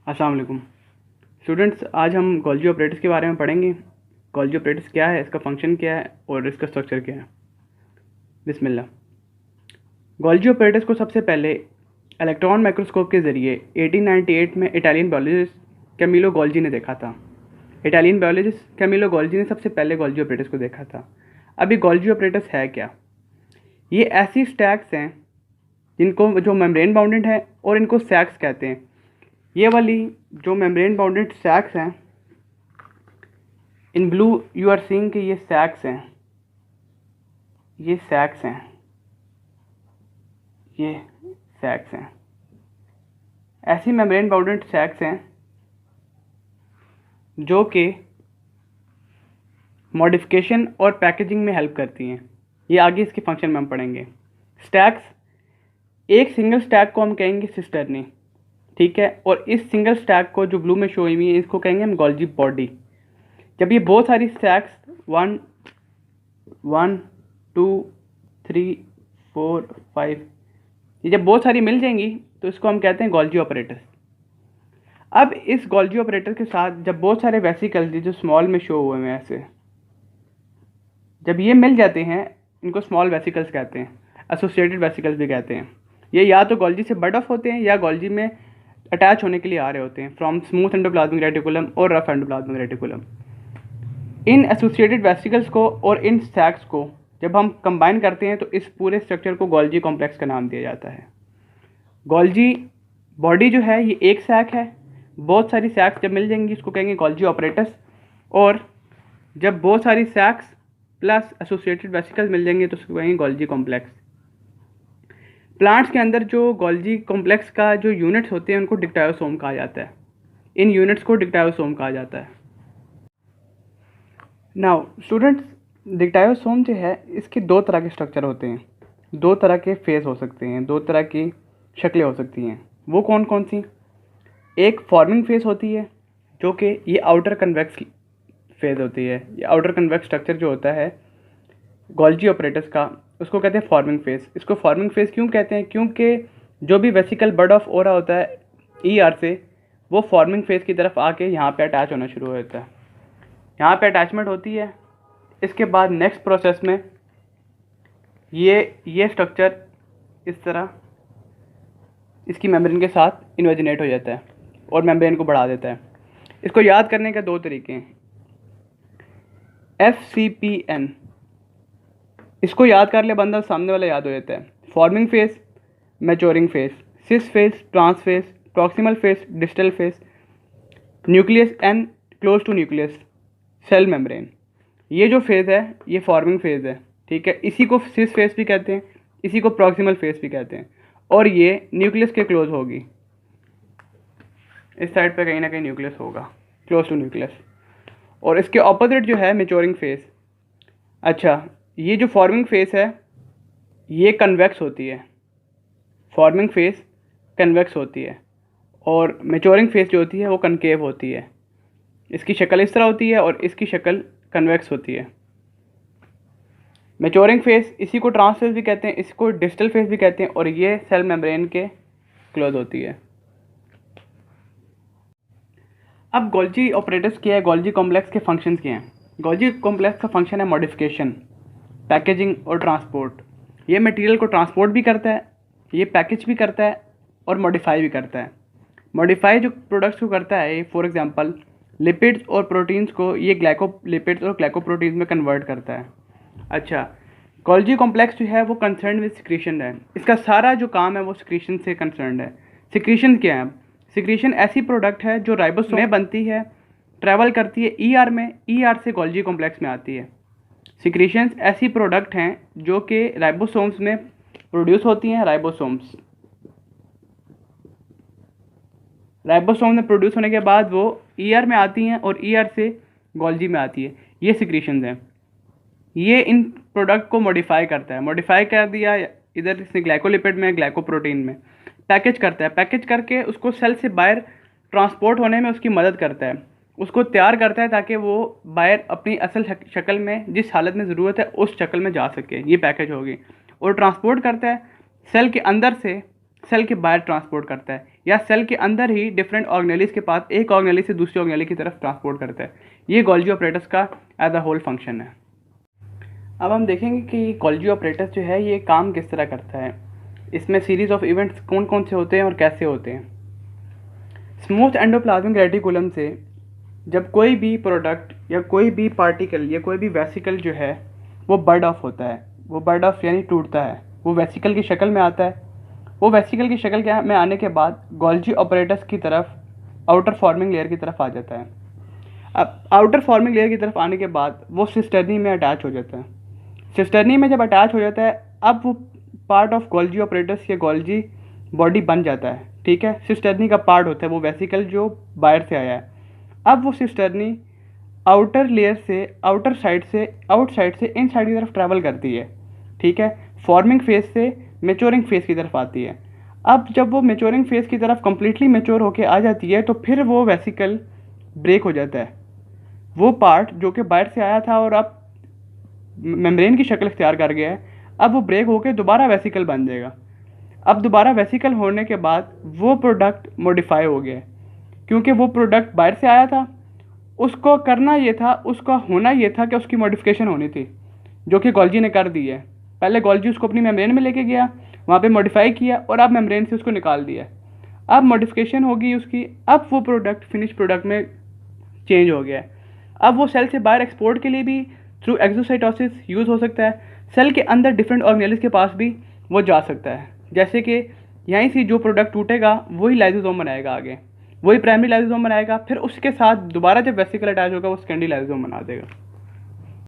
अस्सलाम वालेकुम स्टूडेंट्स। आज हम गोल्जी ऑपरेटर्स के बारे में पढ़ेंगे। गोल्जी ऑपरेटर्स क्या है, इसका फंक्शन क्या है और इसका स्ट्रक्चर क्या है। बिस्मिल्लाह। गोल्जी ऑपरेटर्स को सबसे पहले इलेक्ट्रॉन माइक्रोस्कोप के ज़रिए 1898 में इटालियन बायोलॉजिस्ट कैमिलो गोल्जी ने देखा था। इटालियन बायोलॉजिस्ट कैमिलो गोल्जी ने सबसे पहले गोल्जी ऑपरेटर्स को देखा था। अभी गोल्जी ऑपरेटर्स है क्या? ये ऐसी स्टैक्स हैं जिनको जो मेम्ब्रेन बाउंडेड है और इनको सैक्स कहते हैं। ये वाली जो मेम्ब्रेन बाउंडेड सैक्स हैं, in blue you are seeing कि ये सैक्स हैं, ये सैक्स हैं, ये सैक्स हैं। ऐसी मेम्ब्रेन बाउंडेड सैक्स हैं जो कि मॉडिफिकेशन और पैकेजिंग में हेल्प करती हैं। ये आगे इसके फंक्शन में हम पढ़ेंगे। स्टैक्स, एक सिंगल स्टैक को हम कहेंगे सिस्टर्नी, ठीक है, और इस सिंगल स्टैक को जो ब्लू में शो हुई है इसको कहेंगे हम गोल्जी बॉडी। जब ये बहुत सारी स्टैक्स 1 1 2 3 4 5 ये जब बहुत सारी मिल जाएंगी तो इसको हम कहते हैं गोल्जी ऑपरेटर्स। अब इस गोल्जी ऑपरेटर के साथ जब बहुत सारे वेसिकल्स जो स्मॉल में शो हुए हैं ऐसे, जब ये मिल जाते हैं इनको स्मॉल वेसिकल्स कहते हैं, एसोसिएटेड वेसिकल्स भी कहते हैं। ये या तो गोल्जी से बड ऑफ होते हैं या गोल्जी में अटैच होने के लिए आ रहे होते हैं फ्रॉम स्मूथ एंडोप्लाज्मिक रेटिकुलम और रफ एंडोप्लाज्मिक रेटिकुलम। इन एसोसिएटेड वेसिकल्स को और इन सैक्स को जब हम कंबाइन करते हैं तो इस पूरे स्ट्रक्चर को गोल्जी कॉम्प्लेक्स का नाम दिया जाता है। गोल्जी बॉडी जो है ये एक सैक है, बहुत सारी सैक्स जब मिल जाएंगी इसको कहेंगे गोल्जी ऑपरेटर्स, और जब बहुत सारी सैक्स प्लस एसोसिएटेड वेसिकल्स मिल जाएंगे तो उसको कहेंगे गोल्जी कॉम्प्लेक्स। प्लांट्स के अंदर जो गोल्जी कॉम्प्लेक्स का जो यूनिट्स होते हैं उनको डिक्टायोसोम कहा जाता है। इन यूनिट्स को डिक्टायोसोम कहा जाता है। नाउ स्टूडेंट्स, डिक्टायोसोम जो है इसके दो तरह के स्ट्रक्चर होते हैं, दो तरह के फेस हो सकते हैं, दो तरह की शक्लें हो सकती हैं। वो कौन कौन सी? एक फॉर्मिंग फेस होती है जो कि ये आउटर कन्वेक्स फेज होती है। ये आउटर कन्वेक्स स्ट्रक्चर जो होता है गोल्जी ऑपरेटर्स का उसको कहते हैं फॉर्मिंग फेस। इसको फॉर्मिंग फेस क्यों कहते हैं? क्योंकि जो भी वेसिकल बड ऑफ हो रहा होता है ईआर से, वो फॉर्मिंग फेस की तरफ आके यहाँ पे अटैच होना शुरू हो जाता है। यहाँ पे अटैचमेंट होती है। इसके बाद नेक्स्ट प्रोसेस में ये स्ट्रक्चर इस तरह इसकी मेम्ब्रेन के साथ इन्वेजिनेट हो जाता है और मेम्ब्रेन को बढ़ा देता है। इसको याद करने के दो तरीके हैं, FCPN। इसको याद कर ले बंदा, सामने वाला याद हो जाता है। Forming face, maturing face, cis face, trans face, proximal face, distal face, nucleus and close to nucleus, cell membrane. ये जो फेज़ है ये फॉर्मिंग फेज़ है, ठीक है। इसी को सिस फेस भी कहते हैं, इसी को प्रॉक्सिमल फेस भी कहते हैं, और ये न्यूक्लियस के क्लोज होगी। इस साइड पे कहीं ना कहीं न्यूक्लियस होगा, क्लोज टू न्यूक्लियस। और इसके ऑपोजिट जो है मैच्योरिंग फेस। अच्छा, ये जो फॉर्मिंग फेस है ये कन्वेक्स होती है, फॉर्मिंग फेस कन्वेक्स होती है, और मैच्योरिंग फेस जो होती है वो कनकेव होती है। इसकी शक्ल इस तरह होती है और इसकी शक्ल कन्वेक्स होती है। मैच्योरिंग फेस, इसी को ट्रांस फेस भी कहते हैं, इसको डिस्टल फेस भी कहते हैं, और ये सेल मेम्ब्रेन के क्लोज होती है। अब गोल्जी ऑपरेटर्स क्या है, गोल्जी कॉम्प्लेक्स के फंक्शंस क्या हैं? गोल्जी कॉम्प्लेक्स का फंक्शन है मॉडिफिकेशन, पैकेजिंग और ट्रांसपोर्ट। ये मटेरियल को ट्रांसपोर्ट भी करता है, ये पैकेज भी करता है और मॉडिफाई भी करता है। मॉडिफाई जो प्रोडक्ट्स को करता है, फॉर एग्जांपल लिपिड्स और प्रोटीन्स को ये ग्लाइकोलिपिड्स और ग्लाइकोप्रोटीन्स में कन्वर्ट करता है। अच्छा, गोल्जी कॉम्प्लेक्स जो है वो कंसर्न विद सिक्रीशन है। इसका सारा जो काम है वो सिक्रीशन से कंसर्न है। सिक्रीशन क्या है? सिक्रीशन ऐसी प्रोडक्ट है जो राइबोसोम में बनती है, ट्रैवल करती है ईआर में, ईआर से गोल्जी कॉम्प्लेक्स में आती है। सिक्रीशंस ऐसी प्रोडक्ट हैं जो कि राइबोसोम्स में प्रोड्यूस होती हैं। राइबोसोम में प्रोड्यूस होने के बाद वो ईआर में आती हैं और ईआर से गोल्जी में आती है। ये सिक्रीशंस हैं। ये इन प्रोडक्ट को मॉडिफाई करता है। मॉडिफाई कर दिया इधर इसने ग्लाइकोलिपिड में, ग्लाइकोप्रोटीन में, पैकेज करता है, पैकेज करके उसको सेल से बाहर ट्रांसपोर्ट होने में उसकी मदद करता है, उसको तैयार करता है ताकि वो बाहर अपनी असल शक्ल में, जिस हालत में ज़रूरत है उस शक्ल में जा सके। ये पैकेज होगी। और ट्रांसपोर्ट करता है सेल के अंदर से सेल के बाहर ट्रांसपोर्ट करता है। या सेल के अंदर ही डिफरेंट ऑर्गेनेलिस के पास एक ऑर्गेनेली से दूसरी ऑर्गेनेली की तरफ ट्रांसपोर्ट करता है। ये गोल्गी ऑपरेटर्स का एज अ होल फंक्शन है। अब हम देखेंगे कि गोल्गी ऑपरेटर्स जो है ये काम किस तरह करता है, इसमें सीरीज ऑफ इवेंट्स कौन कौन से होते हैं और कैसे होते हैं। स्मूथ एंडोप्लाज्मिक रेटिकुलम से जब कोई भी प्रोडक्ट या कोई भी पार्टिकल या कोई भी वेसिकल जो है वो बर्ड ऑफ होता है, वो बर्ड ऑफ यानी टूटता है, वो वेसिकल की शक्ल में आता है। वो वेसिकल की शक्ल में आने के बाद गोल्गी ऑपरेटर्स की तरफ आउटर फॉर्मिंग लेयर की तरफ आ जाता है। अब आउटर फॉर्मिंग लेयर की तरफ आने के बाद वो सिस्टर्नी में अटैच हो जाता है। सिस्टर्नी में जब अटैच हो जाता है अब वो पार्ट ऑफ गोल्गी ऑपरेटर्स या गोल्गी बॉडी बन जाता है। ठीक है, सिस्टर्नी का पार्ट होता है वो वेसिकल जो बाहर से आया है। अब वो सिस्टर्नी आउटर लेयर से आउट साइड से इन साइड की तरफ ट्रैवल करती है। ठीक है, फॉर्मिंग फेज से मेच्योरिंग फेज की तरफ आती है। अब जब वो मेच्योरिंग फेज की तरफ कम्प्लीटली मेच्योर होके आ जाती है तो फिर वो वेसिकल ब्रेक हो जाता है। वो पार्ट जो कि बाहर से आया था और अब मेम्ब्रेन की शक्ल इख्तियार कर गया है, अब वो ब्रेक होकर दोबारा वेसिकल बन जाएगा। अब दोबारा वेसिकल होने के बाद वो प्रोडक्ट मॉडिफाई हो गया है, क्योंकि वो प्रोडक्ट बाहर से आया था, उसको करना ये था, उसका होना ये था कि उसकी मॉडिफिकेशन होनी थी, जो कि गोल्गी ने कर दी है। पहले गोल्गी उसको अपनी मेम्ब्रेन में लेके गया, वहाँ पे मॉडिफाई किया और अब मेम्ब्रेन से उसको निकाल दिया। अब मॉडिफिकेशन होगी उसकी, अब वो प्रोडक्ट फिनिश प्रोडक्ट में चेंज हो गया है। अब वो सेल से बाहर एक्सपोर्ट के लिए भी थ्रू एक्सोसाइटोसिस यूज़ हो सकता है। सेल के अंदर डिफरेंट ऑर्गेनेल्स के पास भी वो जा सकता है। जैसे कि यहीं से जो प्रोडक्ट टूटेगा वही लाइसोसोम बनाएगा, आगे वही प्राइमरी लाइसोसोम बनाएगा, फिर उसके साथ दोबारा जब वेसिकल अटैच होगा वो सेकेंडरी लाइसोसोम बना देगा।